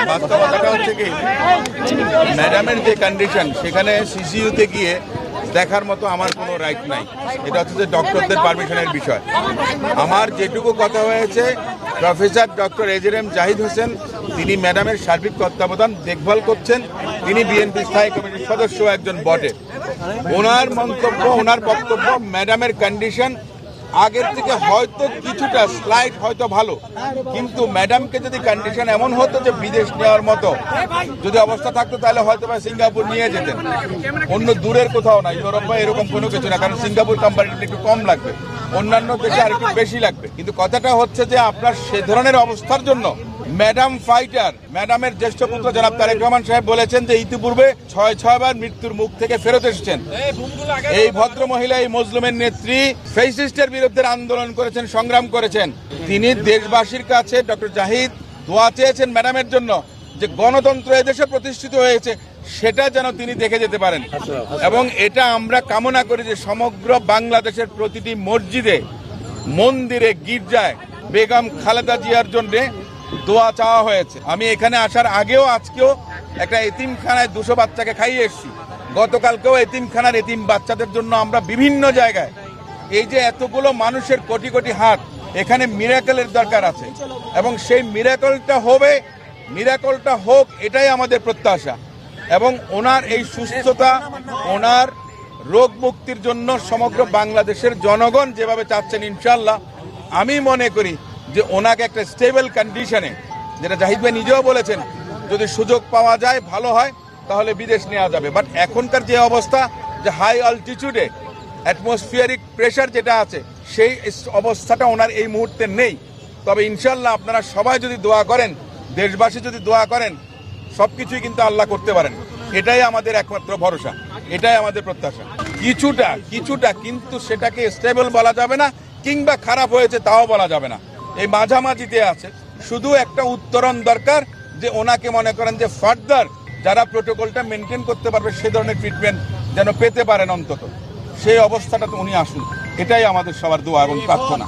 বাস্তবতাটা হচ্ছে কি, ম্যাডামের যে কন্ডিশন সেখানে সিসিইউতে গিয়ে দেখার মতো আমার কোনো রাইট নাই। এটা হচ্ছে যে ডক্টরদের পারমিশনের বিষয়। আমার যেটুকু কথা হয়েছে, professor doctor AJM Zahid Hossain তিনি ম্যাডামের সার্বিক তত্ত্বাবধান দেখভাল করছেন। তিনি বিএনপি স্থায়ী কমিটির সদস্য একজন বটে। ওনার মন্তব্য, ওনার বক্তব্য, ম্যাডামের কন্ডিশন আগের থেকে হয়তো কিছুটা স্লাইড হয়তো ভালো, কিন্তু ম্যাডামকে যদি কন্ডিশন এমন হতো যে বিদেশ নেওয়ার মতো যদি অবস্থা থাকতো, তাহলে হয়তো বা সিঙ্গাপুর নিয়ে যেতেন, অন্য দূরের কোথাও না, ইউরোপ বা এরকম কোনো কিছু না, কারণ সিঙ্গাপুর কোম্পানিটা একটু কম লাগবে, অন্যান্য দেশে আর একটু বেশি লাগবে। কিন্তু কথাটা হচ্ছে যে আপনার সে ধরনের অবস্থার জন্য ম্যাডাম ফাইটার, ম্যাডামের জ্যেষ্ঠ পুত্র জনাব তারেক রহমান সাহেব বলেছেন যে ইতিপূর্বে 6বার মৃত্যুর মুখ থেকে ফেরত এসেছেন। এই ভদ্র মহিলা, এই মজলুমের নেত্রী ফ্যাসিস্টের বিরুদ্ধে আন্দোলন করেছেন, সংগ্রাম করেছেন। তিনি দেশবাসীর কাছে ডক্টর জাহিদ দোয়া চেয়েছেন ম্যাডামের জন্য যে গণতন্ত্র এদেশে প্রতিষ্ঠিত হয়েছে সেটা যেন তিনি দেখে যেতে পারেন। এবং এটা আমরা কামনা করি যে সমগ্র বাংলাদেশের প্রতিটি মসজিদে, মন্দিরে, গির্জায় বেগম খালেদা জিয়ার জন্য দোয়া চাওয়া হয়েছে। আমি এখানে আসার আগেও আজকেও একটা এতিমখানায় 200 বাচ্চাকে খাইয়ে এসেছি। গতকালকেও এতিমখানার এতিম বাচ্চাদের জন্য আমরা বিভিন্ন জায়গায়, এই যে এতগুলো মানুষের কোটি কোটি হাত, এখানে মিরাকেলের দরকার আছে এবং সেই মিরাকলটা হোক এটাই আমাদের প্রত্যাশা। এবং ওনার এই সুস্থতা, ওনার রোগ মুক্তির জন্য সমগ্র বাংলাদেশের জনগণ যেভাবে চাচ্ছেন, ইনশাল্লাহ আমি মনে করি যে ওনাকে একটা স্টেবল কন্ডিশনে, যেটা জাহিদ ভাই নিজেও বলেছেন, যদি সুযোগ পাওয়া যায় ভালো হয় তাহলে বিদেশ নেওয়া যাবে। বাট এখনকার যে অবস্থা, যে হাই অল্টিটিউডে অ্যাটমসফিয়ারিক প্রেশার যেটা আছে, সেই অবস্থাটা ওনার এই মুহূর্তে নেই। তবে ইনশাল্লাহ আপনারা সবাই যদি দোয়া করেন, দেশবাসী যদি দোয়া করেন, সবকিছুই কিন্তু আল্লাহ করতে পারেন। এটাই আমাদের একমাত্র ভরসা, এটাই আমাদের প্রত্যাশা। কিছুটা কিন্তু সেটাকে স্টেবল বলা যাবে না, কিংবা খারাপ হয়েছে তাও বলা যাবে না, এই মাঝামাঝিতে আছে। শুধু একটা উত্তরণ দরকার যে ওনাকে মনে করেন যে ফার্দার যারা প্রোটোকলটা মেনটেন করতে পারবে সে ধরনের ট্রিটমেন্ট যেন পেতে পারেন, অন্তত সেই অবস্থাটাতে উনি আসুন, এটাই আমাদের সবার দোয়া এবং প্রার্থনা।